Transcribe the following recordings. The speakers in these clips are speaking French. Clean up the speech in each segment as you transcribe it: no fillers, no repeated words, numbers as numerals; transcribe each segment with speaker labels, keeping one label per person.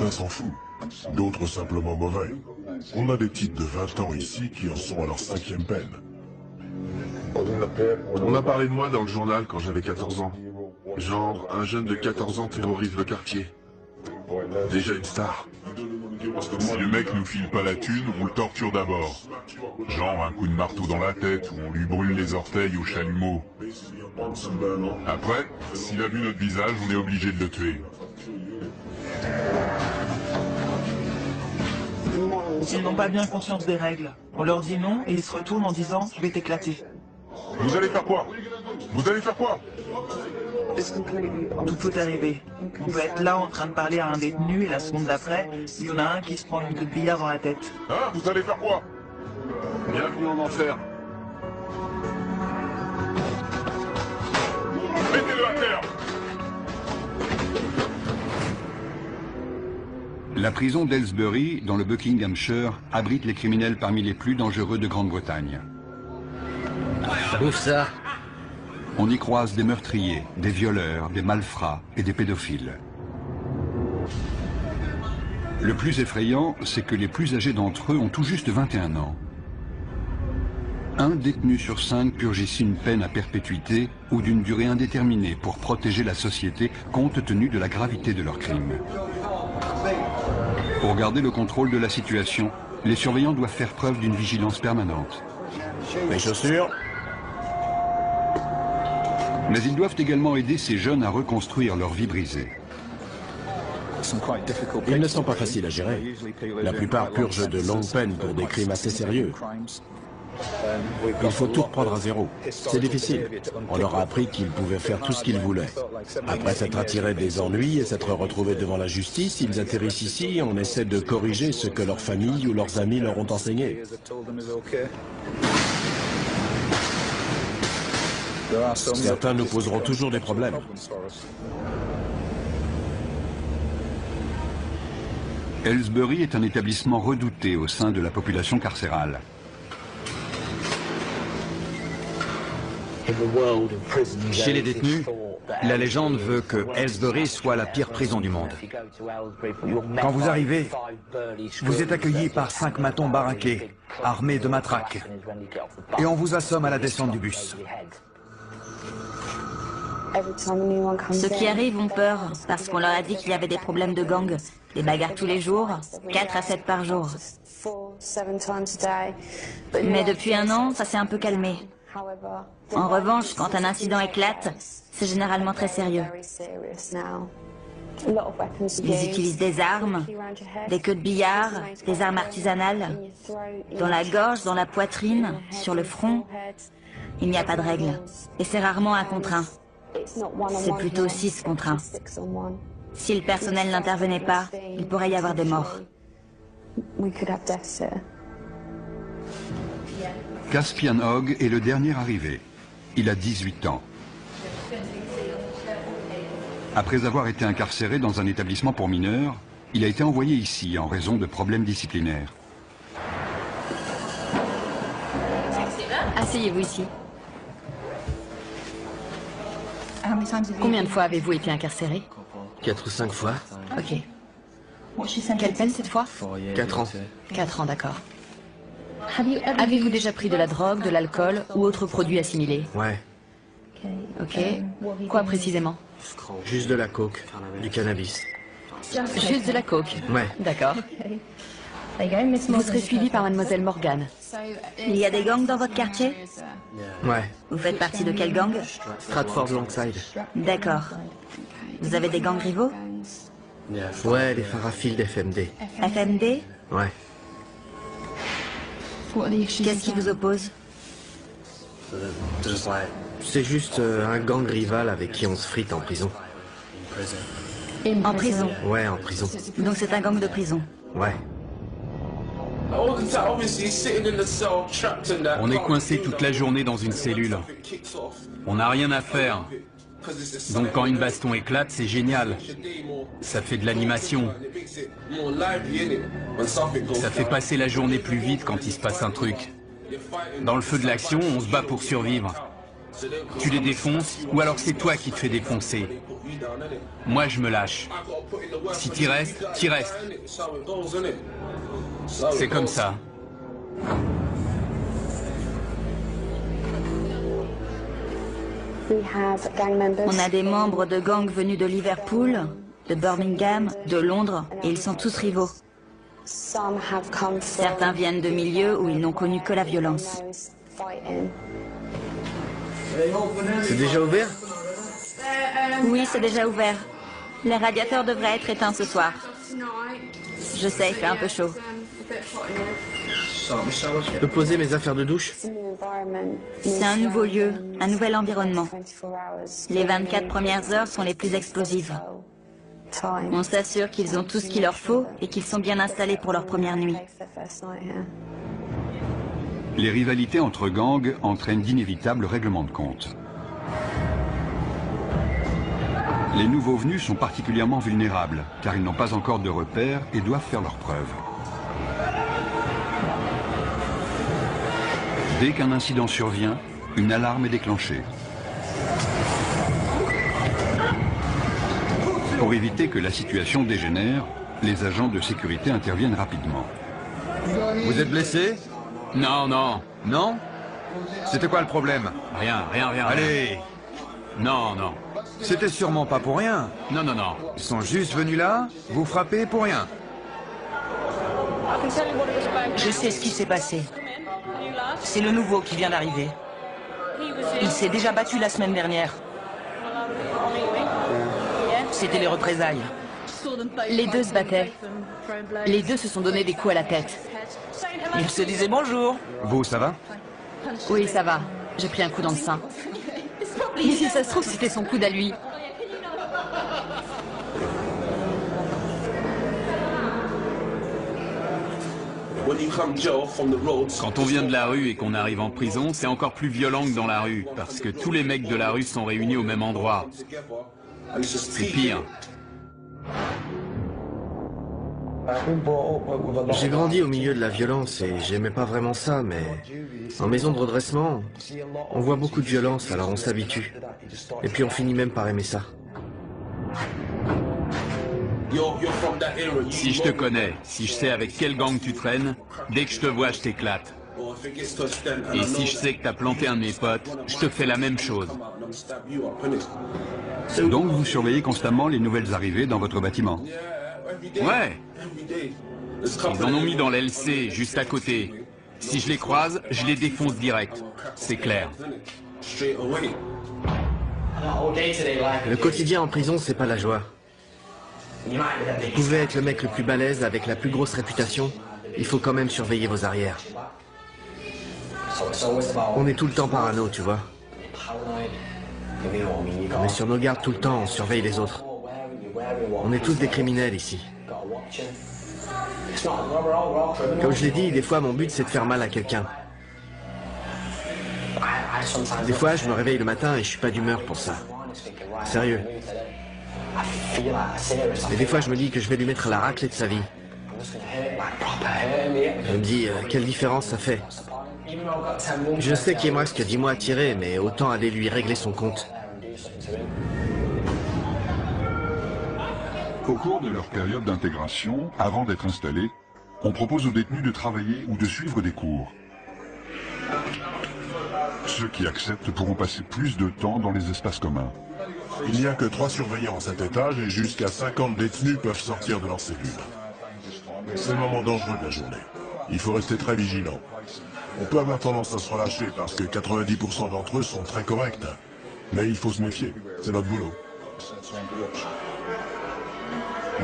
Speaker 1: Certains s'en foutent, d'autres simplement mauvais. On a des types de 20 ans ici qui en sont à leur 5e peine.
Speaker 2: On m'a parlé de moi dans le journal quand j'avais 14 ans. Genre, un jeune de 14 ans terrorise le quartier. Déjà une star.
Speaker 3: Si le mec nous file pas la thune, on le torture d'abord. Genre un coup de marteau dans la tête ou on lui brûle les orteils au chalumeau. Après, s'il a vu notre visage, on est obligé de le tuer.
Speaker 4: Ils n'ont pas bien conscience des règles. On leur dit non et ils se retournent en disant « je vais t'éclater ».
Speaker 3: Vous allez faire quoi? Vous allez faire quoi?
Speaker 4: Tout peut arriver. On peut être là en train de parler à un détenu et la seconde d'après, il y en a un qui se prend une queue de billard dans la tête.
Speaker 3: Hein? Vous allez faire quoi?
Speaker 2: Bienvenue en enfer.
Speaker 3: Mettez-le à terre!
Speaker 5: La prison d'Aylesbury, dans le Buckinghamshire, abrite les criminels parmi les plus dangereux de Grande-Bretagne.
Speaker 6: Ouf ça!
Speaker 5: On y croise des meurtriers, des violeurs, des malfrats et des pédophiles. Le plus effrayant, c'est que les plus âgés d'entre eux ont tout juste 21 ans. Un détenu sur 5 purge ici une peine à perpétuité ou d'une durée indéterminée pour protéger la société compte tenu de la gravité de leurs crimes. Pour garder le contrôle de la situation, les surveillants doivent faire preuve d'une vigilance permanente.
Speaker 7: Les chaussures?
Speaker 5: Mais ils doivent également aider ces jeunes à reconstruire leur vie brisée.
Speaker 7: Ils ne sont pas faciles à gérer. La plupart purgent de longues peines pour des crimes assez sérieux. Il faut tout reprendre à zéro. C'est difficile. On leur a appris qu'ils pouvaient faire tout ce qu'ils voulaient. Après s'être attirés des ennuis et s'être retrouvés devant la justice, ils atterrissent ici et on essaie de corriger ce que leur famille ou leurs amis leur ont enseigné. Certains nous poseront toujours des problèmes.
Speaker 5: Aylesbury est un établissement redouté au sein de la population carcérale.
Speaker 6: Chez les détenus, la légende veut que Aylesbury soit la pire prison du monde. Quand vous arrivez, vous êtes accueilli par 5 matons baraqués, armés de matraques, et on vous assomme à la descente du bus.
Speaker 8: Ceux qui arrivent ont peur parce qu'on leur a dit qu'il y avait des problèmes de gang, des bagarres tous les jours, 4 à 7 par jour. Mais depuis un an, ça s'est un peu calmé. En revanche, quand un incident éclate, c'est généralement très sérieux. Ils utilisent des armes, des queues de billard, des armes artisanales, dans la gorge, dans la poitrine, sur le front. Il n'y a pas de règle. Et c'est rarement 1 contre 1. C'est plutôt 6 contre 1. Si le personnel n'intervenait pas, il pourrait y avoir des morts.
Speaker 5: Caspian Hogg est le dernier arrivé. Il a 18 ans. Après avoir été incarcéré dans un établissement pour mineurs, il a été envoyé ici en raison de problèmes disciplinaires.
Speaker 8: Asseyez-vous ici.
Speaker 9: Combien de fois avez-vous été incarcéré?
Speaker 6: 4 ou 5 fois.
Speaker 9: Ok. Quelle peine cette fois?
Speaker 6: 4 ans.
Speaker 9: 4 ans, d'accord. Avez-vous déjà pris de la drogue, de l'alcool ou autre produit assimilé?
Speaker 6: Ouais.
Speaker 9: Ok. Quoi précisément?
Speaker 6: Juste de la coke, du cannabis.
Speaker 9: Juste de la coke?
Speaker 6: Ouais.
Speaker 9: D'accord. Vous serez suivi par mademoiselle Morgan.
Speaker 8: Il y a des gangs dans votre quartier?
Speaker 6: Ouais.
Speaker 8: Vous faites partie de quel gang?
Speaker 6: Stratford Longside.
Speaker 8: D'accord. Vous avez des gangs rivaux?
Speaker 6: Ouais, les Farafield FMD.
Speaker 8: FMD?
Speaker 6: Ouais.
Speaker 8: Qu'est-ce qui vous oppose?
Speaker 6: C'est juste un gang rival avec qui on se frite en prison.
Speaker 8: En prison?
Speaker 6: Ouais, en prison.
Speaker 8: Donc c'est un gang de prison?
Speaker 6: Ouais.
Speaker 10: On est coincé toute la journée dans une cellule. On n'a rien à faire. Donc quand une baston éclate, c'est génial. Ça fait de l'animation. Ça fait passer la journée plus vite quand il se passe un truc. Dans le feu de l'action, on se bat pour survivre. Tu les défonces, ou alors c'est toi qui te fais défoncer. Moi, je me lâche. Si t'y restes, t'y restes. C'est comme ça.
Speaker 8: On a des membres de gangs venus de Liverpool, de Birmingham, de Londres, et ils sont tous rivaux. Certains viennent de milieux où ils n'ont connu que la violence.
Speaker 11: C'est déjà ouvert?
Speaker 8: Oui, c'est déjà ouvert. Les radiateurs devraient être éteints ce soir. Je sais, il fait un peu chaud.
Speaker 11: Je peux poser mes affaires de douche?
Speaker 8: C'est un nouveau lieu, un nouvel environnement. Les 24 premières heures sont les plus explosives. On s'assure qu'ils ont tout ce qu'il leur faut et qu'ils sont bien installés pour leur première nuit.
Speaker 5: Les rivalités entre gangs entraînent d'inévitables règlements de compte. Les nouveaux venus sont particulièrement vulnérables, car ils n'ont pas encore de repères et doivent faire leurs preuves. Dès qu'un incident survient, une alarme est déclenchée. Pour éviter que la situation dégénère, les agents de sécurité interviennent rapidement.
Speaker 6: Vous êtes blessé?
Speaker 10: Non, non.
Speaker 6: Non? C'était quoi le problème?
Speaker 10: Rien.
Speaker 6: Allez!
Speaker 10: Non.
Speaker 6: C'était sûrement pas pour rien.
Speaker 10: Non.
Speaker 6: Ils sont juste venus là, vous frapper pour rien.
Speaker 4: Je sais ce qui s'est passé. C'est le nouveau qui vient d'arriver. Il s'est déjà battu la semaine dernière. C'était les représailles.
Speaker 9: Les deux se battaient. Les deux se sont donné des coups à la tête.
Speaker 4: Ils se disaient bonjour.
Speaker 6: Vous, ça va?
Speaker 9: Oui, ça va. J'ai pris un coup dans le sein. Mais si ça se trouve, c'était son coude à lui.
Speaker 10: Quand on vient de la rue et qu'on arrive en prison, c'est encore plus violent que dans la rue, parce que tous les mecs de la rue sont réunis au même endroit. C'est pire.
Speaker 11: J'ai grandi au milieu de la violence et j'aimais pas vraiment ça, mais en maison de redressement, on voit beaucoup de violence, alors on s'habitue. Et puis on finit même par aimer ça.
Speaker 10: Si je te connais, si je sais avec quel gang tu traînes, dès que je te vois, je t'éclate. Et si je sais que t'as planté un de mes potes, je te fais la même chose.
Speaker 5: Donc vous surveillez constamment les nouvelles arrivées dans votre bâtiment?
Speaker 10: Ouais. Ils en ont mis dans l'LC, juste à côté. Si je les croise, je les défonce direct. C'est clair.
Speaker 11: Le quotidien en prison, c'est pas la joie. Vous pouvez être le mec le plus balèze avec la plus grosse réputation, il faut quand même surveiller vos arrières. On est tout le temps parano, tu vois. On est sur nos gardes tout le temps, on surveille les autres. On est tous des criminels ici. Comme je l'ai dit, des fois mon but c'est de faire mal à quelqu'un. Des fois je me réveille le matin et je suis pas d'humeur pour ça. Sérieux. Et des fois je me dis que je vais lui mettre la raclée de sa vie. Je me dis, quelle différence ça fait. Je sais qu'il me reste que 10 mois à tirer, mais autant aller lui régler son compte.
Speaker 3: Au cours de leur période d'intégration, avant d'être installés, on propose aux détenus de travailler ou de suivre des cours. Ceux qui acceptent pourront passer plus de temps dans les espaces communs.
Speaker 1: Il n'y a que 3 surveillants à cet étage et jusqu'à 50 détenus peuvent sortir de leur cellule. C'est le moment dangereux de la journée. Il faut rester très vigilant. On peut avoir tendance à se relâcher parce que 90% d'entre eux sont très corrects. Mais il faut se méfier, c'est notre boulot.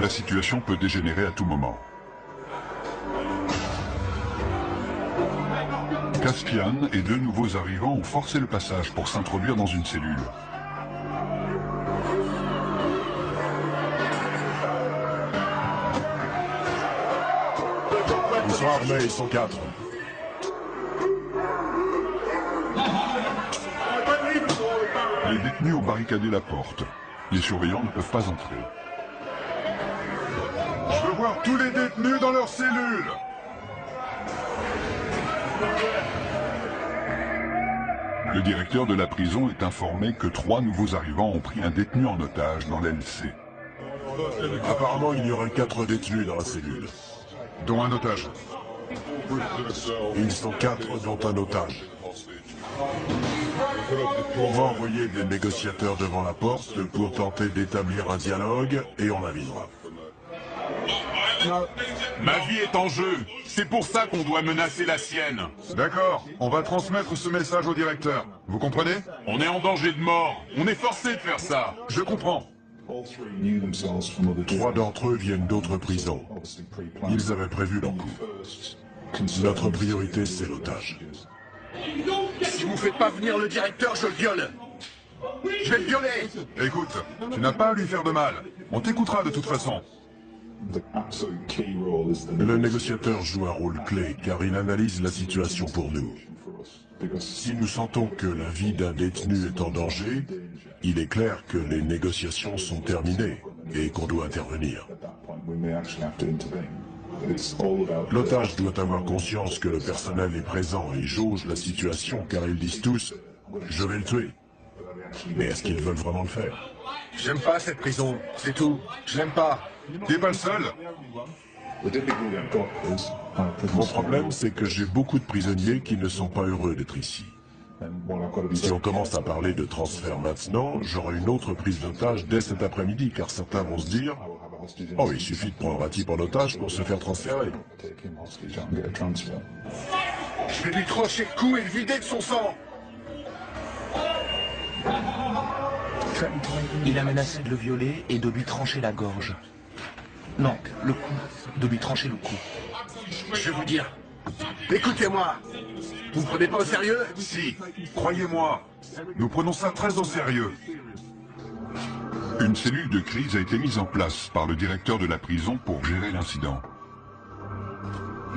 Speaker 3: La situation peut dégénérer à tout moment. Caspian et 2 nouveaux arrivants ont forcé le passage pour s'introduire dans une cellule.
Speaker 1: Ils sont armés, ils sont 4.
Speaker 3: Les détenus ont barricadé la porte. Les surveillants ne peuvent pas entrer.
Speaker 1: Je veux voir tous les détenus dans leur cellule.
Speaker 3: Le directeur de la prison est informé que 3 nouveaux arrivants ont pris un détenu en otage dans l'LC.
Speaker 1: Apparemment, il y aurait 4 détenus dans la cellule.
Speaker 3: Dont un otage.
Speaker 1: Ils sont 4, dont un otage. On va envoyer des négociateurs devant la porte pour tenter d'établir un dialogue et on avisera.
Speaker 3: Ma vie est en jeu. C'est pour ça qu'on doit menacer la sienne. D'accord, on va transmettre ce message au directeur. Vous comprenez? On est en danger de mort. On est forcé de faire ça. Je comprends.
Speaker 1: 3 d'entre eux viennent d'autres prisons. Ils avaient prévu leur coup. Notre priorité, c'est l'otage.
Speaker 2: Si vous faites pas venir le directeur, je le viole. Je vais le violer.
Speaker 3: Écoute, tu n'as pas à lui faire de mal. On t'écoutera de toute façon.
Speaker 1: Le négociateur joue un rôle clé car il analyse la situation pour nous. Si nous sentons que la vie d'un détenu est en danger, il est clair que les négociations sont terminées et qu'on doit intervenir. L'otage doit avoir conscience que le personnel est présent et jauge la situation car ils disent tous « je vais le tuer ». Mais est-ce qu'ils veulent vraiment le faire?
Speaker 2: J'aime pas cette prison, c'est tout. Je l'aime pas.
Speaker 3: T'es pas le seul.
Speaker 1: Mon problème, c'est que j'ai beaucoup de prisonniers qui ne sont pas heureux d'être ici. Si on commence à parler de transfert maintenant, j'aurai une autre prise d'otage dès cet après-midi, car certains vont se dire « Oh, il suffit de prendre un type en otage pour se faire transférer. »
Speaker 2: Je vais lui trancher le cou et le vider de son sang.
Speaker 4: Il a menacé de le violer et de lui trancher la gorge. Non, le cou. De lui trancher le cou.
Speaker 2: Je vais vous dire. Écoutez-moi. Vous me prenez pas au sérieux?
Speaker 3: Si, croyez-moi, nous prenons ça très au sérieux. Une cellule de crise a été mise en place par le directeur de la prison pour gérer l'incident.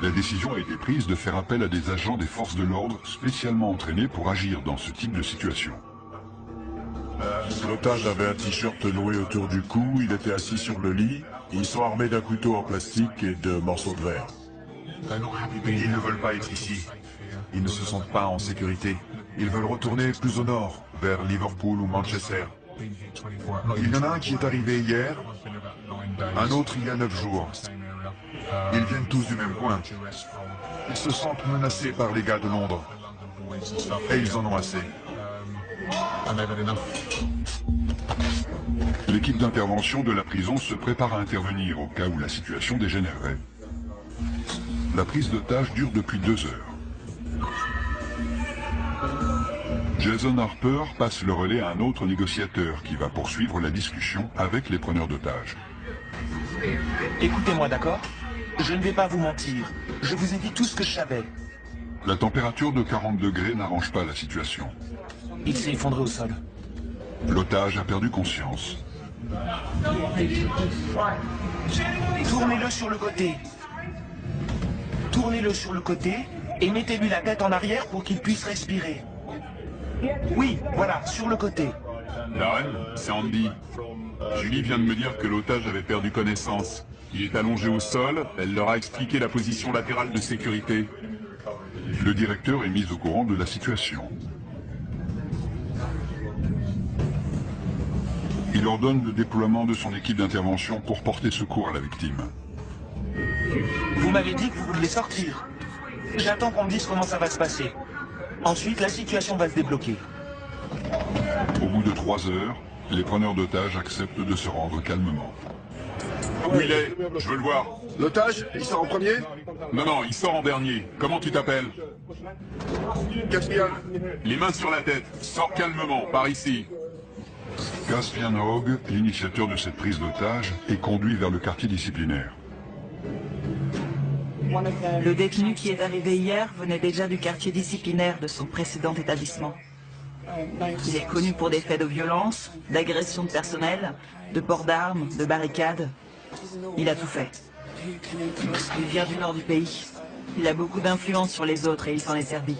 Speaker 3: La décision a été prise de faire appel à des agents des forces de l'ordre spécialement entraînés pour agir dans ce type de situation.
Speaker 1: L'otage avait un t-shirt noué autour du cou, il était assis sur le lit, ils sont armés d'un couteau en plastique et de morceaux de verre.
Speaker 3: Ils ne veulent pas être ici. Ils ne se sentent pas en sécurité. Ils veulent retourner plus au nord, vers Liverpool ou Manchester. Il y en a un qui est arrivé hier, un autre il y a 9 jours. Ils viennent tous du même coin. Ils se sentent menacés par les gars de Londres. Et ils en ont assez. L'équipe d'intervention de la prison se prépare à intervenir au cas où la situation dégénérerait. La prise d'otage dure depuis 2 heures. Jason Harper passe le relais à un autre négociateur qui va poursuivre la discussion avec les preneurs d'otages.
Speaker 4: Écoutez-moi, d'accord? Je ne vais pas vous mentir. Je vous ai dit tout ce que je savais.
Speaker 3: La température de 40 degrés n'arrange pas la situation.
Speaker 4: Il s'est effondré au sol.
Speaker 3: L'otage a perdu conscience.
Speaker 4: Tournez-le sur le côté. Tournez-le sur le côté et mettez-lui la tête en arrière pour qu'il puisse respirer. Oui, voilà, sur le côté.
Speaker 3: Darren, c'est Andy. Julie vient de me dire que l'otage avait perdu connaissance. Il est allongé au sol, elle leur a expliqué la position latérale de sécurité. Le directeur est mis au courant de la situation. Il ordonne le déploiement de son équipe d'intervention pour porter secours à la victime.
Speaker 4: Vous m'avez dit que vous vouliez sortir. J'attends qu'on me dise comment ça va se passer. Ensuite, la situation va se débloquer.
Speaker 3: Au bout de 3 heures, les preneurs d'otages acceptent de se rendre calmement. Où il est? Je veux le voir.
Speaker 2: L'otage, il sort en premier?
Speaker 3: Non, non, il sort en dernier. Comment tu t'appelles?
Speaker 2: Caspian.
Speaker 3: Les mains sur la tête. Sors calmement, par ici. Caspian Hogg, l'initiateur de cette prise d'otage, est conduit vers le quartier disciplinaire.
Speaker 4: Le détenu qui est arrivé hier venait déjà du quartier disciplinaire de son précédent établissement. Il est connu pour des faits de violence, d'agression de personnel, de port d'armes, de barricades. Il a tout fait. Il vient du nord du pays. Il a beaucoup d'influence sur les autres et il s'en est servi.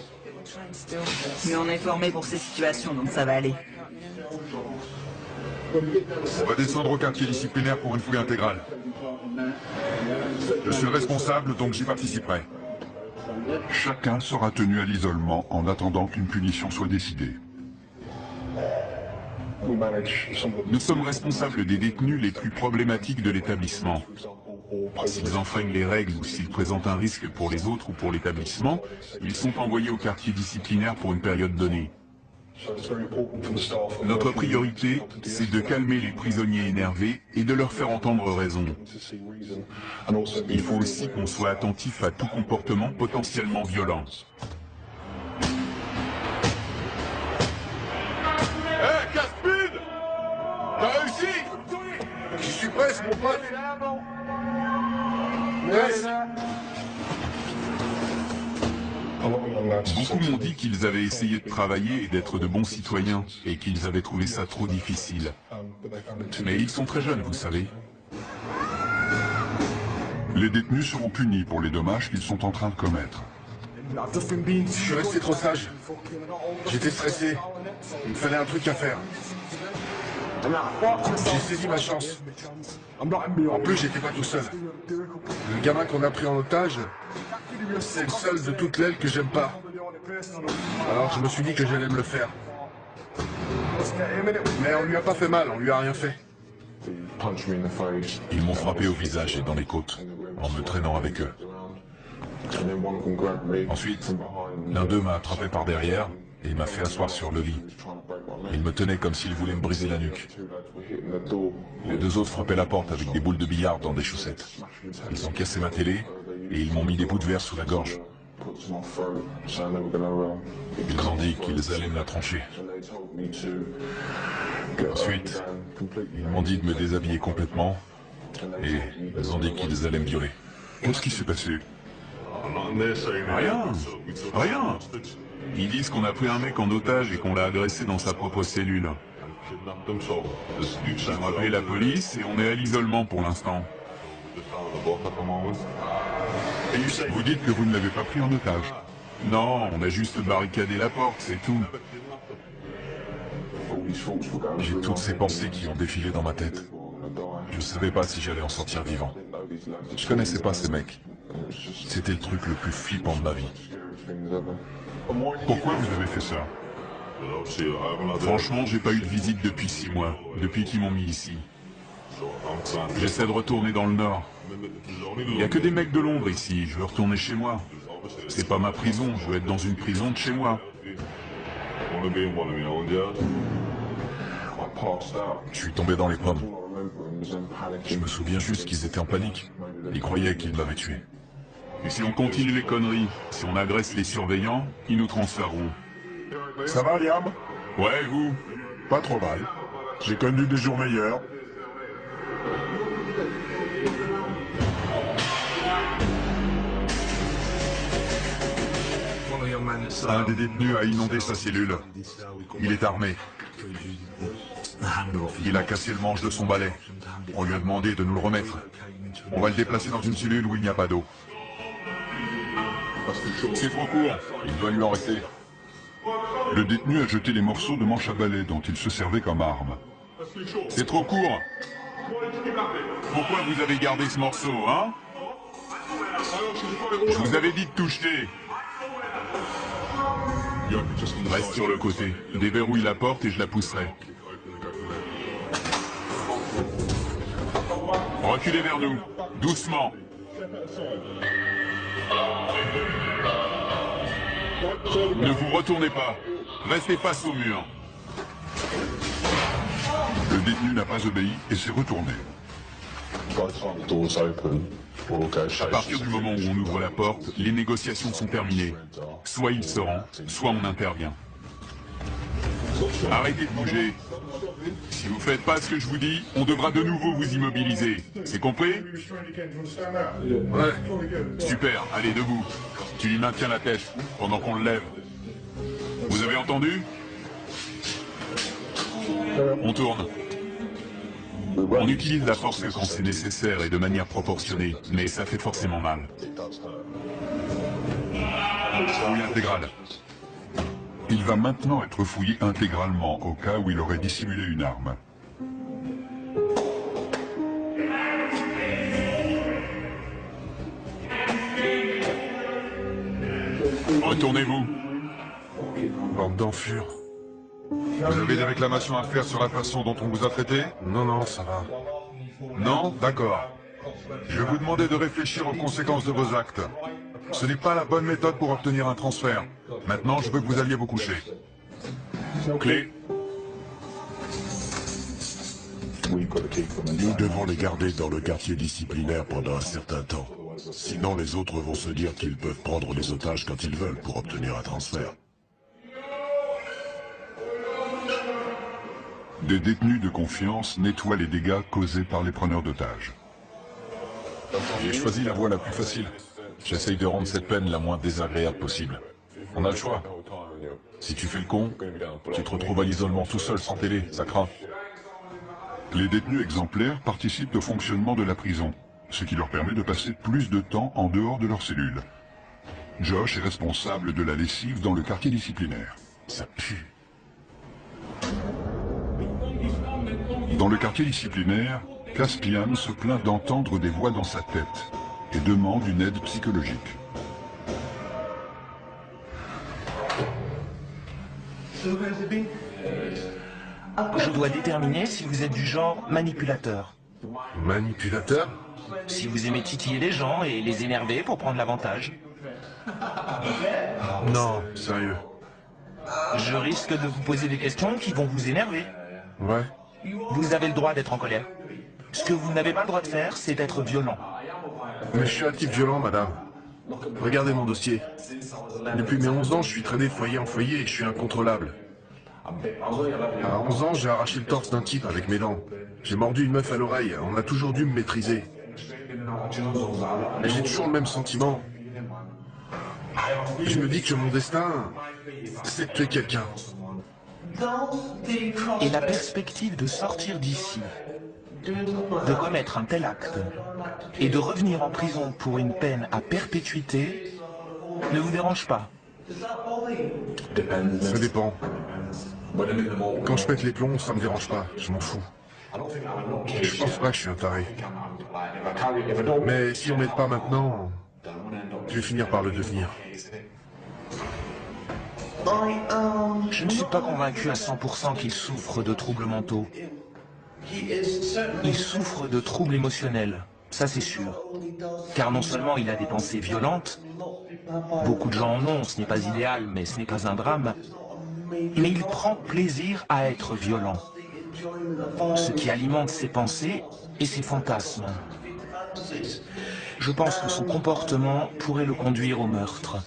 Speaker 4: Mais on est formé pour ces situations, donc ça va aller.
Speaker 3: On va descendre au quartier disciplinaire pour une fouille intégrale. Je suis le responsable, donc j'y participerai. Chacun sera tenu à l'isolement en attendant qu'une punition soit décidée. Nous sommes responsables des détenus les plus problématiques de l'établissement. S'ils enfreignent les règles ou s'ils présentent un risque pour les autres ou pour l'établissement, ils sont envoyés au quartier disciplinaire pour une période donnée. Notre priorité, c'est de calmer les prisonniers énervés et de leur faire entendre raison. Il faut aussi qu'on soit attentif à tout comportement potentiellement violent.
Speaker 2: Hé, Caspid! T'as réussi? J'y suis presque, mon pote! Presque!
Speaker 3: Beaucoup m'ont dit qu'ils avaient essayé de travailler et d'être de bons citoyens, et qu'ils avaient trouvé ça trop difficile. Mais ils sont très jeunes, vous savez. Les détenus seront punis pour les dommages qu'ils sont en train de commettre.
Speaker 2: Je suis resté trop sage. J'étais stressé. Il me fallait un truc à faire. J'ai saisi ma chance. En plus, j'étais pas tout seul. Le gamin qu'on a pris en otage, c'est le seul de toute l'aile que j'aime pas. Alors je me suis dit que j'allais me le faire. Mais on lui a pas fait mal, on lui a rien fait.
Speaker 3: Ils m'ont frappé au visage et dans les côtes, en me traînant avec eux. Ensuite, l'un d'eux m'a attrapé par derrière et m'a fait asseoir sur le lit. Il me tenait comme s'il voulait me briser la nuque. Les deux autres frappaient la porte avec des boules de billard dans des chaussettes. Ils ont cassé ma télé et ils m'ont mis des bouts de verre sous la gorge. Ils ont dit qu'ils allaient me la trancher. Ensuite, ils m'ont dit de me déshabiller complètement et ils ont dit qu'ils allaient me violer. Qu'est-ce qui s'est passé? Rien, rien. Ils disent qu'on a pris un mec en otage et qu'on l'a agressé dans sa propre cellule. Ils ont appelé la police et on est à l'isolement pour l'instant. Vous dites que vous ne l'avez pas pris en otage? Non, on a juste barricadé la porte, c'est tout. J'ai toutes ces pensées qui ont défilé dans ma tête. Je ne savais pas si j'allais en sortir vivant. Je connaissais pas ces mecs. C'était le truc le plus flippant de ma vie. Pourquoi vous avez fait ça? Franchement, j'ai pas eu de visite depuis 6 mois, depuis qu'ils m'ont mis ici. J'essaie de retourner dans le Nord. Il n'y a que des mecs de Londres ici, je veux retourner chez moi. C'est pas ma prison, je veux être dans une prison de chez moi. Je suis tombé dans les pommes. Je me souviens juste qu'ils étaient en panique. Ils croyaient qu'ils m'avaient tué. Et si on continue les conneries, si on agresse les surveillants, ils nous transféreront.
Speaker 1: Ça va, Liam?
Speaker 3: Ouais, vous?
Speaker 1: Pas trop mal. J'ai connu des jours meilleurs.
Speaker 3: Un des détenus a inondé sa cellule. Il est armé. Il a cassé le manche de son balai. On lui a demandé de nous le remettre. On va le déplacer dans une cellule où il n'y a pas d'eau. C'est trop court. Il doit lui en rester. Le détenu a jeté les morceaux de manche à balai dont il se servait comme arme. C'est trop court. Pourquoi vous avez gardé ce morceau, hein? Je vous avais dit de tout jeter. Reste sur le côté. Déverrouille la porte et je la pousserai. Reculez vers nous. Doucement. Ne vous retournez pas. Restez face au mur. Le détenu n'a pas obéi et s'est retourné. À partir du moment où on ouvre la porte, les négociations sont terminées. Soit il se rend, soit on intervient. Arrêtez de bouger. Si vous faites pas ce que je vous dis, on devra de nouveau vous immobiliser. C'est compris? Ouais. Super, allez debout. Tu lui maintiens la tête pendant qu'on le lève. Vous avez entendu? On tourne. On utilise la force que quand c'est nécessaire et de manière proportionnée, mais ça fait forcément mal. Fouille intégrale. Il va maintenant être fouillé intégralement au cas où il aurait dissimulé une arme. Retournez-vous.
Speaker 2: Bande d'enflure.
Speaker 3: Vous avez des réclamations à faire sur la façon dont on vous a traité?
Speaker 2: Non, non, ça va.
Speaker 3: Non? D'accord. Je vais vous demander de réfléchir aux conséquences de vos actes. Ce n'est pas la bonne méthode pour obtenir un transfert. Maintenant, je veux que vous alliez vous coucher. Clé.
Speaker 1: Nous devons les garder dans le quartier disciplinaire pendant un certain temps. Sinon, les autres vont se dire qu'ils peuvent prendre les otages quand ils veulent pour obtenir un transfert.
Speaker 3: Des détenus de confiance nettoient les dégâts causés par les preneurs d'otages. J'ai choisi la voie la plus facile. J'essaye de rendre cette peine la moins désagréable possible. On a le choix. Si tu fais le con, tu te retrouves à l'isolement tout seul sans télé, ça craint. Les détenus exemplaires participent au fonctionnement de la prison, ce qui leur permet de passer plus de temps en dehors de leur cellule. Josh est responsable de la lessive dans le quartier disciplinaire. Ça pue. Dans le quartier disciplinaire, Caspian se plaint d'entendre des voix dans sa tête et demande une aide psychologique.
Speaker 12: Je dois déterminer si vous êtes du genre manipulateur.
Speaker 2: Manipulateur?
Speaker 12: Si vous aimez titiller les gens et les énerver pour prendre l'avantage.
Speaker 2: Non, sérieux.
Speaker 12: Je risque de vous poser des questions qui vont vous énerver.
Speaker 2: Ouais.
Speaker 12: Vous avez le droit d'être en colère. Ce que vous n'avez pas le droit de faire, c'est d'être violent.
Speaker 2: Mais je suis un type violent, madame. Regardez mon dossier. Depuis mes 11 ans, je suis traîné de foyer en foyer et je suis incontrôlable. À 11 ans, j'ai arraché le torse d'un type avec mes dents. J'ai mordu une meuf à l'oreille, on a toujours dû me maîtriser. Mais j'ai toujours le même sentiment. Je me dis que mon destin, c'est de tuer quelqu'un.
Speaker 12: Et la perspective de sortir d'ici, de commettre un tel acte, et de revenir en prison pour une peine à perpétuité, ne vous dérange pas?
Speaker 2: Ça dépend. Quand je pète les plombs, ça me dérange pas, je m'en fous. Je pense pas que je suis un taré. Mais si on m'aide pas maintenant, je vais finir par le devenir.
Speaker 12: Je ne suis pas convaincu à 100% qu'il souffre de troubles mentaux. Il souffre de troubles émotionnels, ça c'est sûr. Car non seulement il a des pensées violentes, beaucoup de gens en ont, ce n'est pas idéal, mais ce n'est pas un drame, mais il prend plaisir à être violent. Ce qui alimente ses pensées et ses fantasmes. Je pense que son comportement pourrait le conduire au meurtre.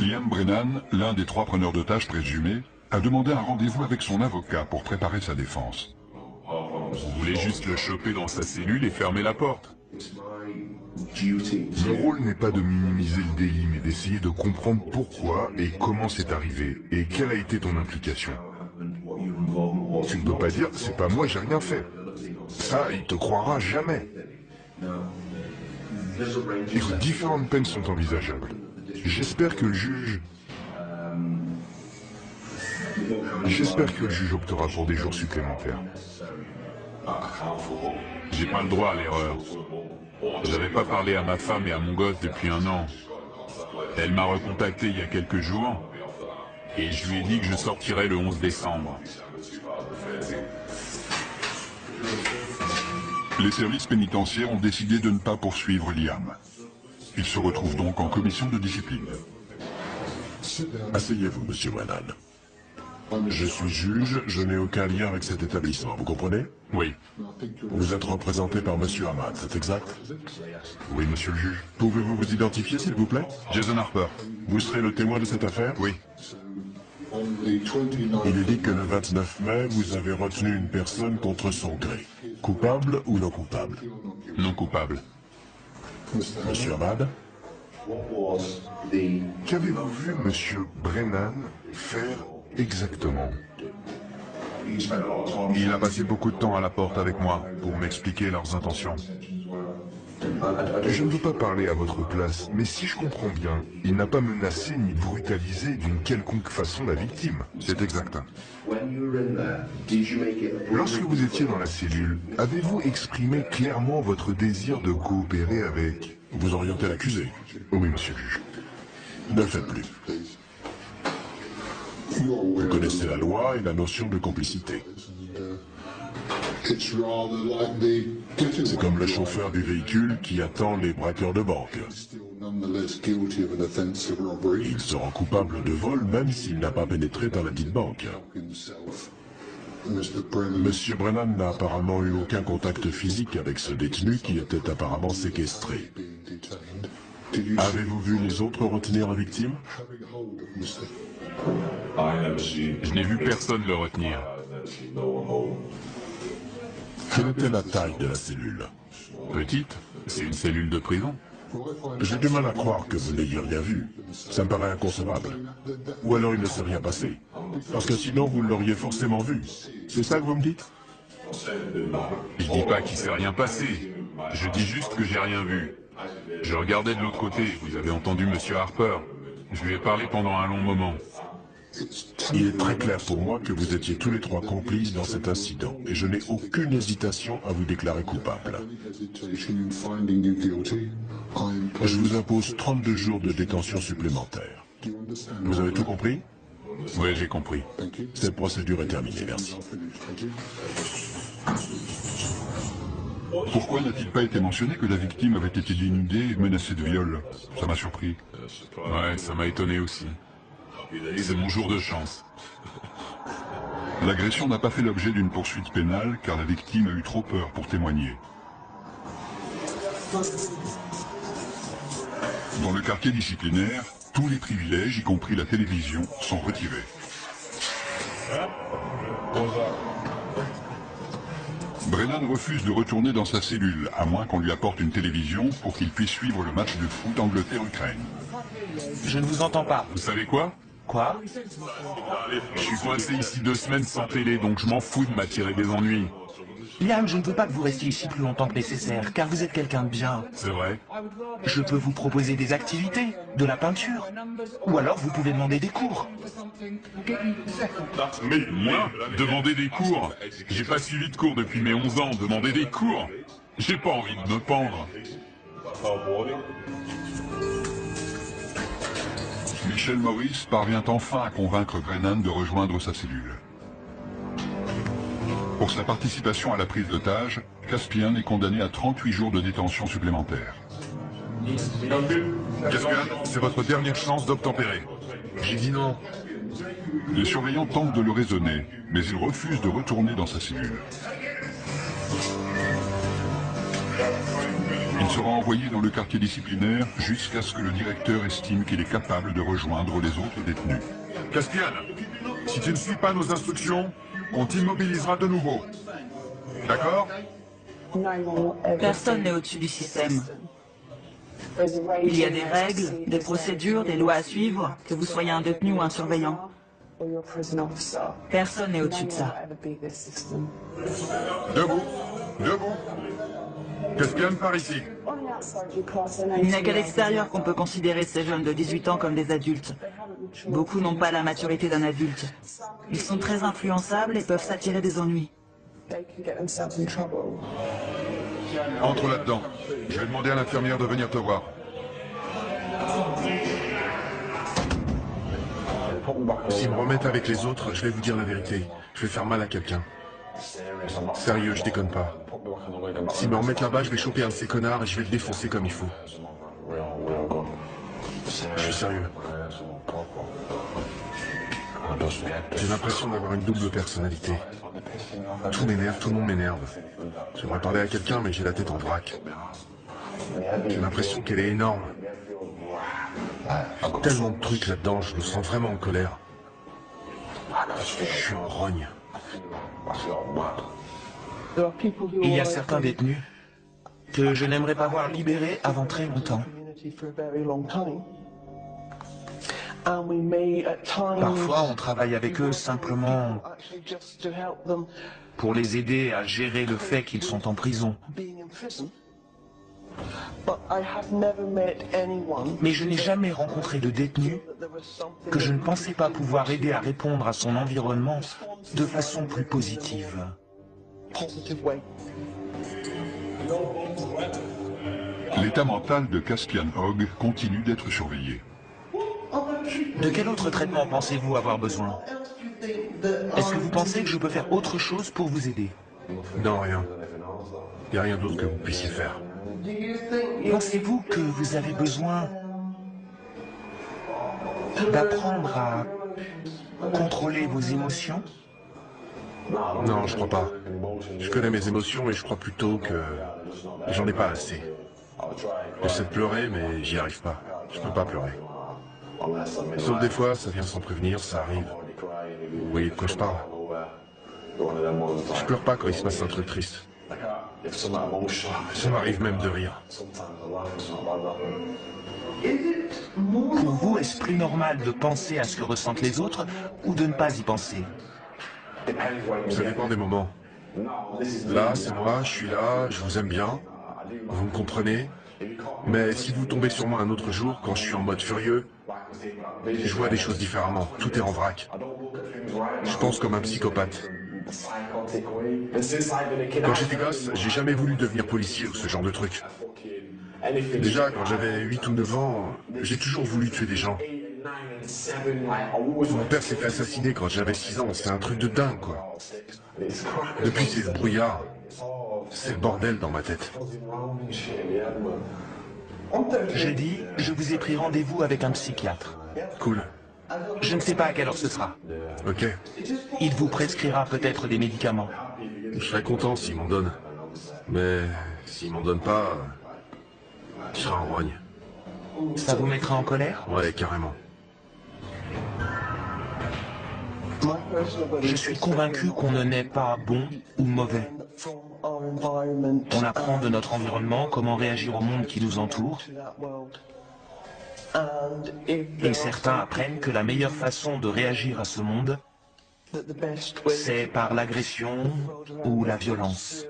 Speaker 3: Liam Brennan, l'un des 3 preneurs d'otages présumés, a demandé un rendez-vous avec son avocat pour préparer sa défense. Vous voulez juste le choper dans sa cellule et fermer la porte?
Speaker 13: Mon rôle n'est pas de minimiser le délit, mais d'essayer de comprendre pourquoi et comment c'est arrivé, et quelle a été ton implication. Tu ne peux pas dire, c'est pas moi, j'ai rien fait. Ça, il te croira jamais. Écoute, différentes peines sont envisageables. J'espère que le juge optera pour des jours supplémentaires.
Speaker 3: J'ai pas le droit à l'erreur. J'avais pas parlé à ma femme et à mon gosse depuis 1 an. Elle m'a recontacté il y a quelques jours, et je lui ai dit que je sortirais le 11 décembre. Les services pénitentiaires ont décidé de ne pas poursuivre Liam. Il se retrouve donc en commission de discipline.
Speaker 1: Asseyez-vous, monsieur Brennan. Je suis juge, je n'ai aucun lien avec cet établissement, vous comprenez?
Speaker 3: Oui.
Speaker 1: Vous êtes représenté par monsieur Ahmad, c'est exact?
Speaker 3: Oui, monsieur le juge.
Speaker 1: Pouvez-vous vous identifier, s'il vous plaît?
Speaker 3: Jason Harper.
Speaker 1: Vous serez le témoin de cette affaire?
Speaker 3: Oui.
Speaker 1: Il est dit que le 29 mai, vous avez retenu une personne contre son gré. Coupable ou non coupable?
Speaker 3: Non coupable.
Speaker 1: Monsieur Ahmad?
Speaker 13: Qu'avez-vous vu monsieur Brennan faire exactement?
Speaker 3: Il a passé beaucoup de temps à la porte avec moi pour m'expliquer leurs intentions.
Speaker 13: Je ne veux pas parler à votre place, mais si je comprends bien, il n'a pas menacé ni brutalisé d'une quelconque façon la victime.
Speaker 3: C'est exact.
Speaker 13: Lorsque vous étiez dans la cellule, avez-vous exprimé clairement votre désir de coopérer avec...
Speaker 1: Vous orientez l'accusé.
Speaker 13: Oui, monsieur le juge.
Speaker 1: Ne le faites plus. Vous connaissez la loi et la notion de complicité. C'est comme le chauffeur du véhicule qui attend les braqueurs de banque. Il se rend coupable de vol même s'il n'a pas pénétré dans la dite banque. Monsieur Brennan n'a apparemment eu aucun contact physique avec ce détenu qui était apparemment séquestré. Avez-vous vu les autres retenir la victime?
Speaker 3: Je n'ai vu personne le retenir.
Speaker 1: Quelle était la taille de la cellule?
Speaker 3: Petite, c'est une cellule de prison.
Speaker 1: J'ai du mal à croire que vous n'ayez rien vu. Ça me paraît inconcevable. Ou alors il ne s'est rien passé. Parce que sinon vous l'auriez forcément vu. C'est ça que vous me dites?
Speaker 3: Je dis pas qu'il s'est rien passé. Je dis juste que j'ai rien vu. Je regardais de l'autre côté, vous avez entendu Monsieur Harper. Je lui ai parlé pendant un long moment.
Speaker 1: Il est très clair pour moi que vous étiez tous les trois complices dans cet incident, et je n'ai aucune hésitation à vous déclarer coupable. Je vous impose 32 jours de détention supplémentaire. Vous avez tout compris?
Speaker 3: Oui, j'ai compris.
Speaker 1: Cette procédure est terminée, merci.
Speaker 3: Pourquoi n'a-t-il pas été mentionné que la victime avait été dénudée et menacée de viol? Ça m'a surpris. Ouais, ça m'a étonné aussi. C'est mon jour de chance. L'agression n'a pas fait l'objet d'une poursuite pénale car la victime a eu trop peur pour témoigner. Dans le quartier disciplinaire, tous les privilèges, y compris la télévision, sont retirés. Brennan refuse de retourner dans sa cellule, à moins qu'on lui apporte une télévision pour qu'il puisse suivre le match de foot Angleterre-Ukraine.
Speaker 12: Je ne vous entends pas.
Speaker 3: Vous savez quoi?
Speaker 12: Quoi?
Speaker 3: Je suis coincé ici 2 semaines sans télé, donc je m'en fous de m'attirer des ennuis.
Speaker 12: Liam, je ne veux pas que vous restiez ici plus longtemps que nécessaire, car vous êtes quelqu'un de bien.
Speaker 3: C'est vrai.
Speaker 12: Je peux vous proposer des activités, de la peinture, ou alors vous pouvez demander des cours.
Speaker 3: Mais moi, demander des cours? J'ai pas suivi de cours depuis mes 11 ans, demander des cours? J'ai pas envie de me pendre. Michel Morris parvient enfin à convaincre Brennan de rejoindre sa cellule. Pour sa participation à la prise d'otage, Caspian est condamné à 38 jours de détention supplémentaire.
Speaker 2: Caspian, c'est votre dernière chance d'obtempérer. J'ai dit non.
Speaker 3: Les surveillants tentent de le raisonner, mais il refuse de retourner dans sa cellule. Il sera envoyé dans le quartier disciplinaire jusqu'à ce que le directeur estime qu'il est capable de rejoindre les autres détenus.
Speaker 2: Caspian, si tu ne suis pas nos instructions, on t'immobilisera de nouveau. D'accord?
Speaker 4: Personne n'est au-dessus du système. Il y a des règles, des procédures, des lois à suivre, que vous soyez un détenu ou un surveillant. Personne n'est au-dessus de ça.
Speaker 2: Debout. Debout. Caspian, par ici.
Speaker 4: Il n'y a qu'à l'extérieur qu'on peut considérer ces jeunes de 18 ans comme des adultes. Beaucoup n'ont pas la maturité d'un adulte. Ils sont très influençables et peuvent s'attirer des ennuis.
Speaker 2: Entre là-dedans. Je vais demander à l'infirmière de venir te voir. S'ils me remettent avec les autres, je vais vous dire la vérité. Je vais faire mal à quelqu'un. Sérieux, je déconne pas. S'ils me remettent là-bas, je vais choper un de ces connards et je vais le défoncer comme il faut. Je suis sérieux. J'ai l'impression d'avoir une double personnalité. Tout m'énerve, tout le monde m'énerve. J'aimerais parler à quelqu'un, mais j'ai la tête en vrac. J'ai l'impression qu'elle est énorme. Tellement de trucs là-dedans, je me sens vraiment en colère. Je suis en rogne.
Speaker 12: Il y a certains détenus que je n'aimerais pas voir libérés avant très longtemps. Parfois, on travaille avec eux simplement pour les aider à gérer le fait qu'ils sont en prison. Mais je n'ai jamais rencontré de détenu que je ne pensais pas pouvoir aider à répondre à son environnement de façon plus positive.
Speaker 3: L'état mental de Caspian Hogg continue d'être surveillé.
Speaker 12: De quel autre traitement pensez-vous avoir besoin? Est-ce que vous pensez que je peux faire autre chose pour vous aider?
Speaker 2: Non, rien. Il n'y a rien d'autre que vous puissiez faire.
Speaker 12: Pensez-vous que vous avez besoin d'apprendre à contrôler vos émotions?
Speaker 2: Non, je crois pas. Je connais mes émotions et je crois plutôt que j'en ai pas assez. J'essaie de pleurer, mais j'y arrive pas. Je peux pas pleurer. Sauf des fois, ça vient sans prévenir, ça arrive. Vous voyez de quoi je parle? Je pleure pas quand il se passe un truc triste. Ça m'arrive même de rire.
Speaker 12: Pour vous, est-ce plus normal de penser à ce que ressentent les autres ou de ne pas y penser?
Speaker 2: Ça dépend des moments. Là, c'est moi, je suis là, je vous aime bien. Vous me comprenez? Mais si vous tombez sur moi un autre jour, quand je suis en mode furieux, je vois des choses différemment. Tout est en vrac. Je pense comme un psychopathe. Quand j'étais gosse, j'ai jamais voulu devenir policier ou ce genre de truc. Déjà, quand j'avais 8 ou 9 ans, j'ai toujours voulu tuer des gens. Mon père s'est fait assassiner quand j'avais 6 ans, c'est un truc de dingue, quoi. Depuis, c'est le brouillard. C'est le bordel dans ma tête.
Speaker 12: Jeudi, je vous ai pris rendez-vous avec un psychiatre.
Speaker 2: Cool.
Speaker 12: Je ne sais pas à quelle heure ce sera.
Speaker 2: Ok.
Speaker 12: Il vous prescrira peut-être des médicaments.
Speaker 2: Je serais content s'il m'en donne. Mais s'il m'en donne pas, je serai en rogne.
Speaker 12: Ça vous mettra en colère?
Speaker 2: Ouais, carrément.
Speaker 12: Je suis convaincu qu'on ne naît pas bon ou mauvais. On apprend de notre environnement comment réagir au monde qui nous entoure. Et certains apprennent que la meilleure façon de réagir à ce monde, c'est par l'agression ou la violence.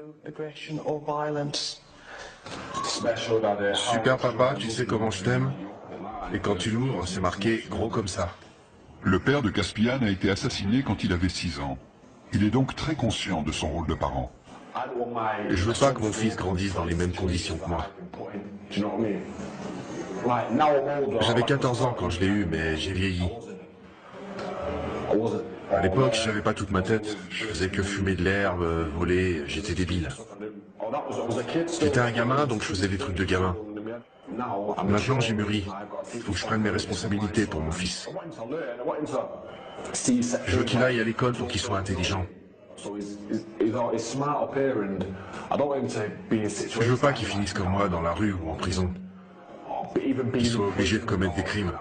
Speaker 2: Super papa, tu sais comment je t'aime? Et quand tu l'ouvres, c'est marqué gros comme ça.
Speaker 3: Le père de Caspian a été assassiné quand il avait 6 ans. Il est donc très conscient de son rôle de parent.
Speaker 2: Et je veux pas que mon fils grandisse dans les mêmes conditions que moi. J'avais 14 ans quand je l'ai eu, mais j'ai vieilli. À l'époque, j'avais pas toute ma tête. Je faisais que fumer de l'herbe, voler, j'étais débile. J'étais un gamin, donc je faisais des trucs de gamin. Maintenant, j'ai mûri. Faut que je prenne mes responsabilités pour mon fils. Je veux qu'il aille à l'école pour qu'il soit intelligent. Je veux pas qu'il finisse comme moi dans la rue ou en prison. Qu'il soit obligé de commettre des crimes.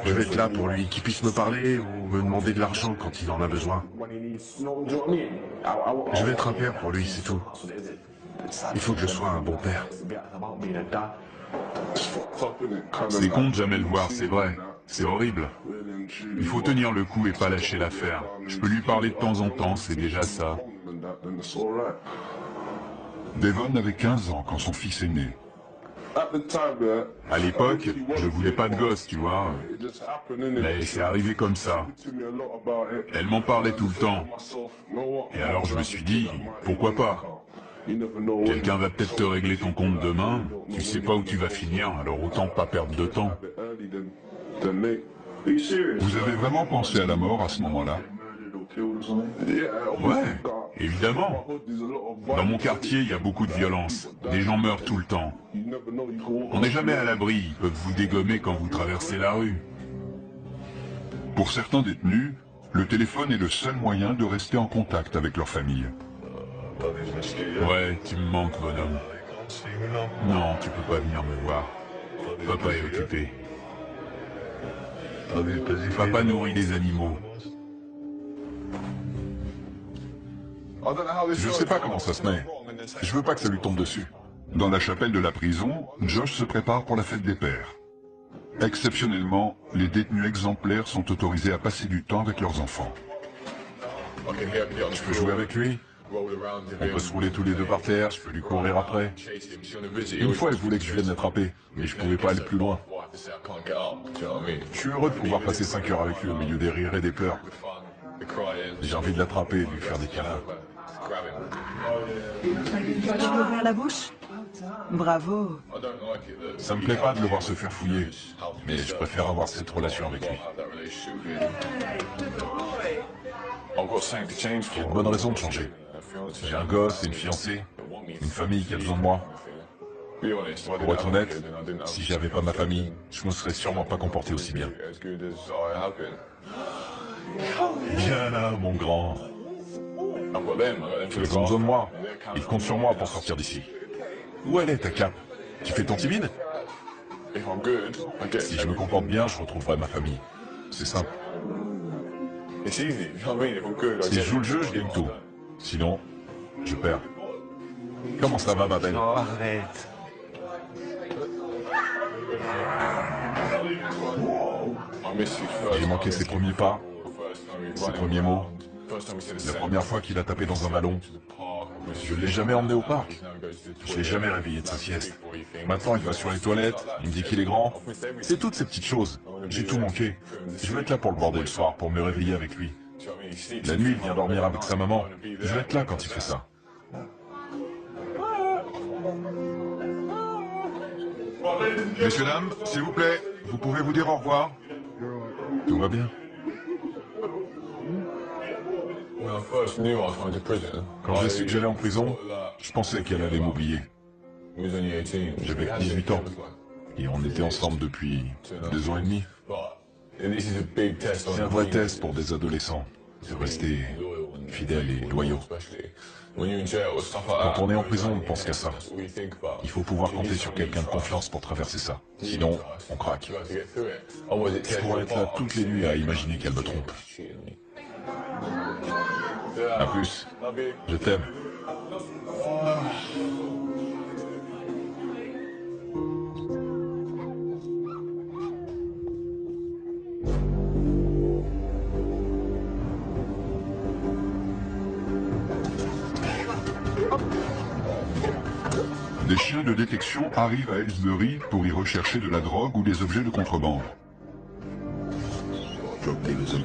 Speaker 2: Je vais être là pour lui, qu'il puisse me parler ou me demander de l'argent quand il en a besoin. Je vais être un père pour lui, c'est tout. Il faut que je sois un bon père.
Speaker 3: C'est con de jamais le voir, c'est vrai. C'est horrible. Il faut tenir le coup et pas lâcher l'affaire. Je peux lui parler de temps en temps, c'est déjà ça. Devon avait 15 ans quand son fils est né. À l'époque, je voulais pas de gosse, tu vois. Mais c'est arrivé comme ça. Elle m'en parlait tout le temps. Et alors je me suis dit, pourquoi pas? Quelqu'un va peut-être te régler ton compte demain, tu sais pas où tu vas finir, alors autant pas perdre de temps. Vous avez vraiment pensé à la mort à ce moment-là? Ouais, évidemment. Dans mon quartier, il y a beaucoup de violence. Des gens meurent tout le temps. On n'est jamais à l'abri, ils peuvent vous dégommer quand vous traversez la rue. Pour certains détenus, le téléphone est le seul moyen de rester en contact avec leur famille. Ouais, tu me manques, bonhomme. Non, tu peux pas venir me voir. Papa est occupé. Papa nourrit des animaux. Je sais pas comment ça se met. Je veux pas que ça lui tombe dessus. Dans la chapelle de la prison, Josh se prépare pour la fête des pères. Exceptionnellement, les détenus exemplaires sont autorisés à passer du temps avec leurs enfants.
Speaker 2: Je peux jouer avec lui?
Speaker 3: On peut se rouler tous les deux par terre, je peux lui courir après. Une fois, elle voulait que je vienne l'attraper, mais je pouvais pas aller plus loin. Je suis heureux de pouvoir passer 5 heures avec lui au milieu des rires et des pleurs. J'ai envie de l'attraper et de lui faire des câlins.
Speaker 4: Tu veux ouvrir la bouche? Bravo.
Speaker 3: Ça me plaît pas de le voir se faire fouiller, mais je préfère avoir cette relation avec lui. J'ai une bonne raison de changer. J'ai un gosse et une fiancée, une famille qui a besoin de moi. Pour être honnête, si j'avais pas ma famille, je me serais sûrement pas comporté aussi bien. Viens là, mon grand. Ils ont besoin de moi. Ils comptent sur moi pour sortir d'ici. Où elle est, ta cape? Tu fais ton timide? Si je me comporte bien, je retrouverai ma famille. C'est simple. Si je joue le jeu, je gagne tout. Sinon, je perds. Comment ça va, ma belle?
Speaker 12: Oh, arrête.
Speaker 3: J'ai manqué ses premiers pas, ses premiers mots. La première fois qu'il a tapé dans un ballon. Je ne l'ai jamais emmené au parc. Je l'ai jamais réveillé de sa sieste. Maintenant, il va sur les toilettes, il me dit qu'il est grand. C'est toutes ces petites choses. J'ai tout manqué. Je vais être là pour le border le soir, pour me réveiller avec lui. La nuit, il vient dormir avec sa maman. Je vais être là quand il fait ça. Messieurs, dames, s'il vous plaît, vous pouvez vous dire au revoir? Tout va bien. Quand j'ai su que j'allais en prison, je pensais qu'elle allait m'oublier. J'avais 18 ans, et on était ensemble depuis 2 ans et demi. C'est un vrai test pour des adolescents, de rester fidèles et loyaux. Quand on est en prison, on pense qu'à ça. Il faut pouvoir compter sur quelqu'un de confiance pour traverser ça. Sinon, on craque. Je pourrais être là toutes les nuits à imaginer qu'elle me trompe. A plus. Je t'aime. Des chiens de détection arrivent à Ellsbury pour y rechercher de la drogue ou des objets de contrebande.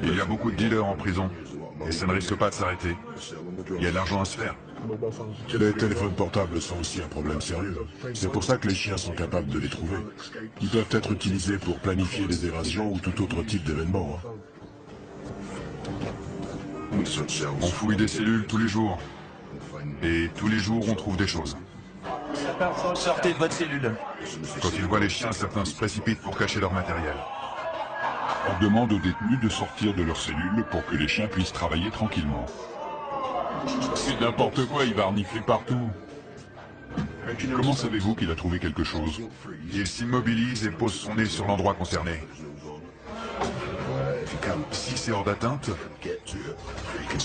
Speaker 3: Il y a beaucoup de dealers en prison, et ça ne risque pas de s'arrêter. Il y a de l'argent à se faire.
Speaker 1: Les téléphones portables sont aussi un problème sérieux. C'est pour ça que les chiens sont capables de les trouver. Ils peuvent être utilisés pour planifier des évasions ou tout autre type d'événement.
Speaker 3: On fouille des cellules tous les jours. Et tous les jours, on trouve des choses.
Speaker 12: Sortez de votre cellule.
Speaker 3: Quand ils voient les chiens, certains se précipitent pour cacher leur matériel. On demande aux détenus de sortir de leur cellule pour que les chiens puissent travailler tranquillement. C'est n'importe quoi, il va renifler partout. Comment savez-vous qu'il a trouvé quelque chose? Il s'immobilise et pose son nez sur l'endroit concerné. Si c'est hors d'atteinte,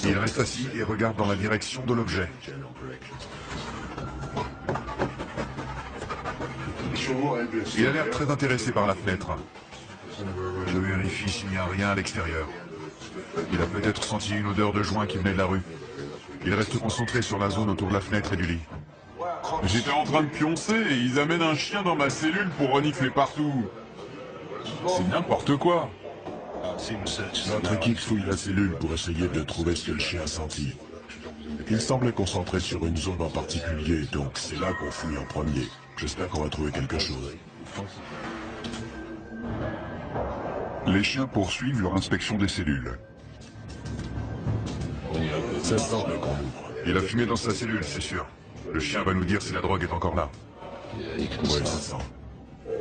Speaker 3: il reste assis et regarde dans la direction de l'objet. Il a l'air très intéressé par la fenêtre. Je vérifie s'il n'y a rien à l'extérieur. Il a peut-être senti une odeur de joint qui venait de la rue. Il reste concentré sur la zone autour de la fenêtre et du lit. J'étais en train de pioncer et ils amènent un chien dans ma cellule pour renifler partout. C'est n'importe quoi.
Speaker 1: Notre équipe fouille la cellule pour essayer de trouver ce que le chien a senti. Il semblait concentré sur une zone en particulier, donc c'est là qu'on fouille en premier. J'espère qu'on va trouver quelque chose.
Speaker 3: Les chiens poursuivent leur inspection des cellules.
Speaker 1: Ça semble qu'on ouvre.
Speaker 3: Il a fumé dans sa cellule, c'est sûr. Le chien va nous dire si la drogue est encore là.
Speaker 1: Oui, ça sent.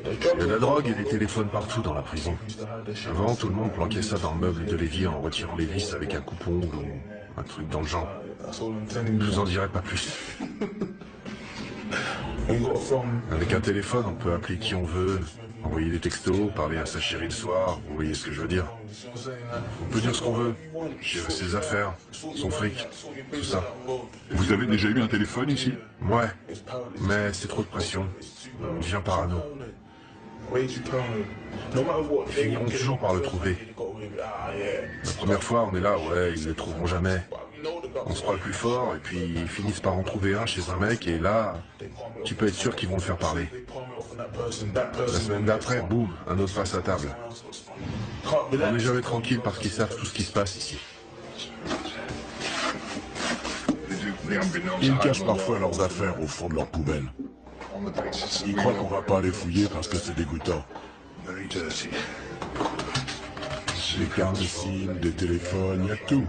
Speaker 2: Il y a de la drogue et des téléphones partout dans la prison. Avant, tout le monde planquait ça dans le meuble de l'évier en retirant les vis avec un coupon ou un truc dans le genre. Je vous en dirai pas plus. Avec un téléphone, on peut appeler qui on veut, envoyer des textos, parler à sa chérie le soir, vous voyez ce que je veux dire. On peut dire ce qu'on veut, gérer ses affaires, son fric, tout ça.
Speaker 3: Vous avez déjà eu un téléphone ici?
Speaker 2: Ouais, mais c'est trop de pression. On devient parano. Ils finiront toujours par le trouver. La première fois, on est là, ouais, ils le trouveront jamais. On se croit le plus fort, et puis ils finissent par en trouver un chez un mec, et là, tu peux être sûr qu'ils vont le faire parler. La semaine d'après, boum, un autre face à table. On n'est jamais tranquille parce qu'ils savent tout ce qui se passe ici.
Speaker 1: Ils cachent parfois leurs affaires au fond de leur poubelle. Ils croient qu'on va pas les fouiller parce que c'est dégoûtant. Des cartes de SIM, des téléphones, il y a tout.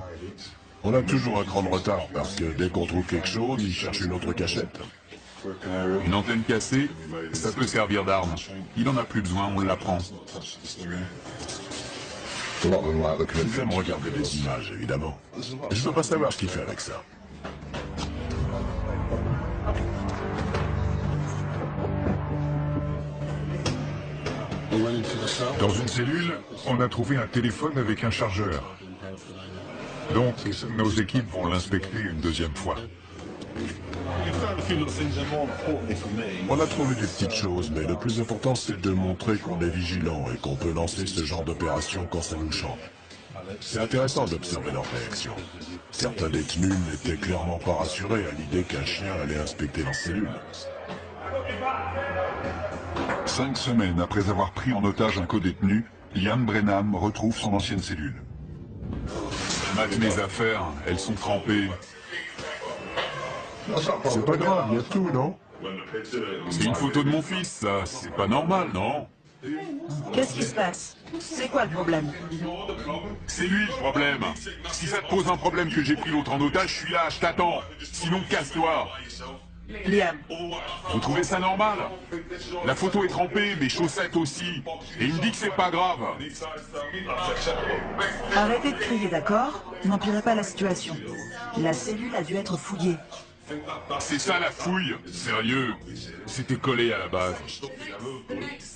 Speaker 1: On a toujours un cran de retard parce que dès qu'on trouve quelque chose, ils cherchent une autre cachette.
Speaker 3: Une antenne cassée, ça peut servir d'arme. Il en a plus besoin, on l'apprend.
Speaker 1: Il aime regarder des images, évidemment. Je veux pas savoir ce qu'il fait avec ça.
Speaker 13: Dans une cellule, on a trouvé un téléphone avec un chargeur. Donc, nos équipes vont l'inspecter une deuxième fois.
Speaker 1: On a trouvé des petites choses, mais le plus important c'est de montrer qu'on est vigilant et qu'on peut lancer ce genre d'opération quand ça nous chante. C'est intéressant d'observer leur réaction. Certains détenus n'étaient clairement pas rassurés à l'idée qu'un chien allait inspecter leur cellule.
Speaker 3: 5 semaines après avoir pris en otage un codétenu, Ian Brenham retrouve son ancienne cellule. Mate mes affaires, elles sont trempées.
Speaker 1: C'est pas grave, il y a tout, non?
Speaker 3: C'est une photo de mon fils, ça. C'est pas normal, non?
Speaker 4: Qu'est-ce qui se passe? C'est quoi le problème?
Speaker 3: C'est lui le problème. Si ça te pose un problème que j'ai pris l'autre en otage, je suis là, je t'attends. Sinon, casse-toi.
Speaker 4: Liam.
Speaker 3: Vous trouvez ça normal? La photo est trempée, mes chaussettes aussi. Et il me dit que c'est pas grave.
Speaker 4: Arrêtez de crier, d'accord? N'empirez pas la situation. La cellule a dû être fouillée.
Speaker 3: C'est ça la fouille? Sérieux? C'était collé à la base.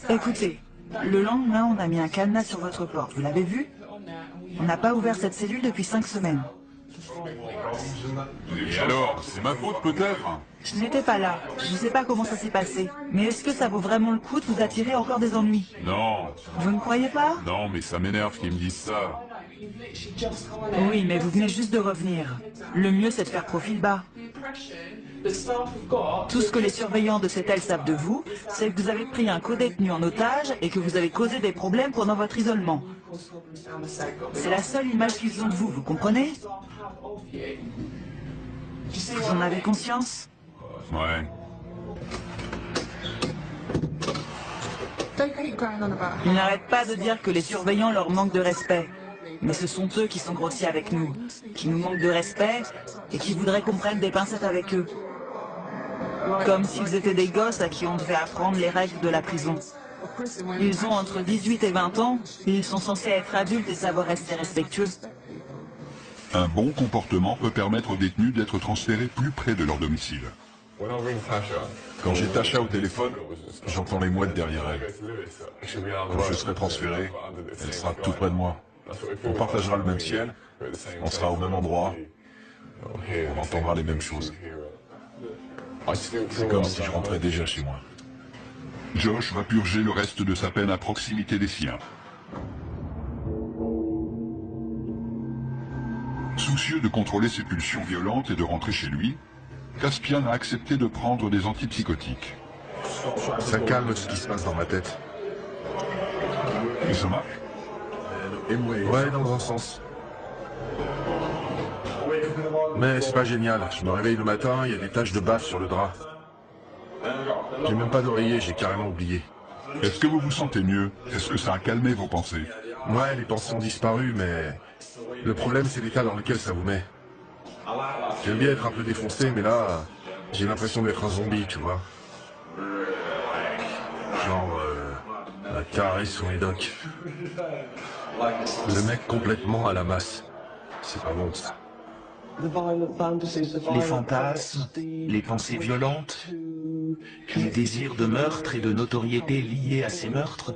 Speaker 4: Écoutez, le lendemain, on a mis un cadenas sur votre porte. Vous l'avez vu? On n'a pas ouvert cette cellule depuis 5 semaines.
Speaker 3: Et alors? C'est ma faute peut-être?
Speaker 4: Je n'étais pas là. Je ne sais pas comment ça s'est passé. Mais est-ce que ça vaut vraiment le coup de vous attirer encore des ennuis?
Speaker 3: Non.
Speaker 4: Vous ne croyez pas?
Speaker 3: Non, mais ça m'énerve qu'ils me disent ça.
Speaker 4: Oui, mais vous venez juste de revenir. Le mieux, c'est de faire profil bas. Tout ce que les surveillants de cette aile savent de vous, c'est que vous avez pris un codétenu en otage et que vous avez causé des problèmes pendant votre isolement. C'est la seule image qu'ils ont de vous, vous comprenez? Vous en avez conscience?
Speaker 3: Ouais.
Speaker 4: Ils n'arrêtent pas de dire que les surveillants leur manquent de respect. Mais ce sont eux qui sont grossiers avec nous, qui nous manquent de respect et qui voudraient qu'on prenne des pincettes avec eux. Comme s'ils étaient des gosses à qui on devait apprendre les règles de la prison. Ils ont entre 18 et 20 ans, et ils sont censés être adultes et savoir rester respectueux.
Speaker 3: Un bon comportement peut permettre aux détenus d'être transférés plus près de leur domicile.
Speaker 13: Quand j'ai Tasha au téléphone, j'entends les mouettes derrière elle. Quand je serai transféré, elle sera tout près de moi. On partagera le même ciel, on sera au même endroit, on entendra les mêmes choses. C'est comme si je rentrais déjà chez moi.
Speaker 3: Josh va purger le reste de sa peine à proximité des siens. Soucieux de contrôler ses pulsions violentes et de rentrer chez lui, Caspian a accepté de prendre des antipsychotiques.
Speaker 2: Ça calme ce qui se passe dans ma tête.
Speaker 3: Et ça marche?
Speaker 2: Ouais, dans un sens. Mais c'est pas génial. Je me réveille le matin, il y a des taches de bave sur le drap. J'ai même pas d'oreiller, j'ai carrément oublié.
Speaker 3: Est-ce que vous vous sentez mieux? Est-ce que ça a calmé vos pensées?
Speaker 2: Ouais, les pensées ont disparu, mais le problème c'est l'état dans lequel ça vous met. J'aime bien être un peu défoncé, mais là, j'ai l'impression d'être un zombie, tu vois. Genre, la carré sur les docks. Le mec complètement à la masse. C'est pas bon ça.
Speaker 12: Les fantasmes, les pensées violentes, les désirs de meurtre et de notoriété liés à ces meurtres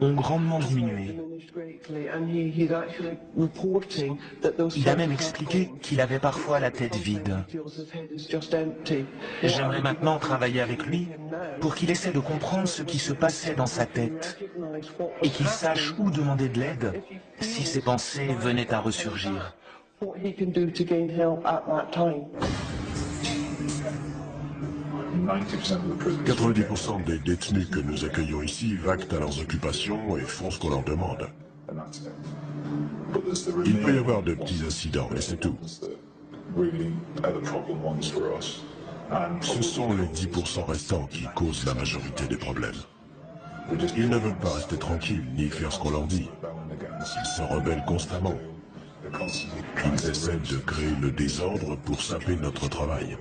Speaker 12: ont grandement diminué. Il a même expliqué qu'il avait parfois la tête vide. J'aimerais maintenant travailler avec lui pour qu'il essaie de comprendre ce qui se passait dans sa tête et qu'il sache où demander de l'aide si ses pensées venaient à ressurgir.
Speaker 1: 90% des détenus que nous accueillons ici vaquent à leurs occupations et font ce qu'on leur demande. Il peut y avoir de petits incidents, mais c'est tout. Ce sont les 10% restants qui causent la majorité des problèmes. Ils ne veulent pas rester tranquilles, ni faire ce qu'on leur dit. Ils se rebellent constamment. Ils essaient de créer le désordre pour saper notre travail.